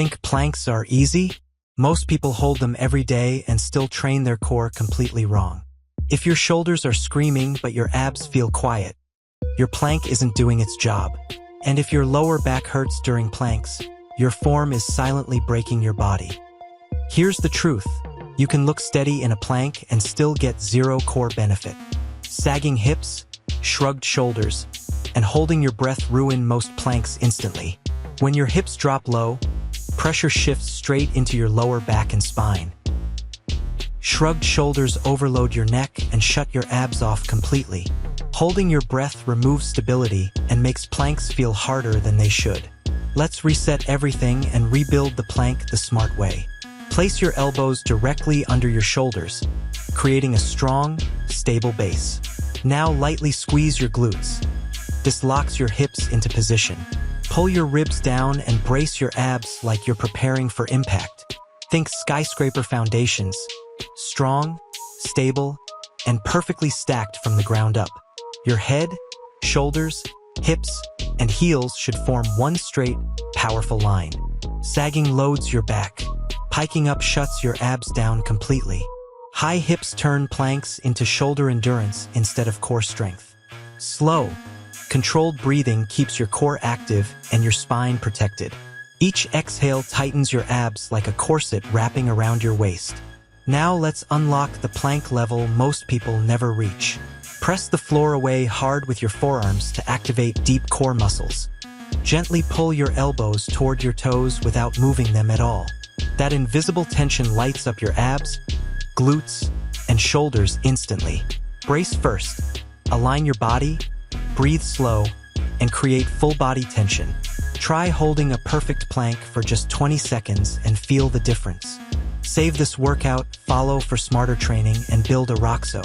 Think planks are easy? Most people hold them every day and still train their core completely wrong. If your shoulders are screaming but your abs feel quiet, your plank isn't doing its job. And if your lower back hurts during planks, your form is silently breaking your body. Here's the truth. You can look steady in a plank and still get zero core benefit. Sagging hips, shrugged shoulders, and holding your breath ruin most planks instantly. When your hips drop low, pressure shifts straight into your lower back and spine. Shrugged shoulders overload your neck and shut your abs off completely. Holding your breath removes stability and makes planks feel harder than they should. Let's reset everything and rebuild the plank the smart way. Place your elbows directly under your shoulders, creating a strong, stable base. Now lightly squeeze your glutes. This locks your hips into position. Pull your ribs down and brace your abs like you're preparing for impact. Think skyscraper foundations, strong, stable, and perfectly stacked from the ground up. Your head, shoulders, hips, and heels should form one straight, powerful line. Sagging loads your back. Piking up shuts your abs down completely. High hips turn planks into shoulder endurance instead of core strength. Slow, controlled breathing keeps your core active and your spine protected. Each exhale tightens your abs like a corset wrapping around your waist. Now let's unlock the plank level most people never reach. Press the floor away hard with your forearms to activate deep core muscles. Gently pull your elbows toward your toes without moving them at all. That invisible tension lights up your abs, glutes, and shoulders instantly. Brace first. Align your body, breathe slow, and create full body tension. Try holding a perfect plank for just 20 seconds and feel the difference. Save this workout, follow for smarter training, and build a roxo.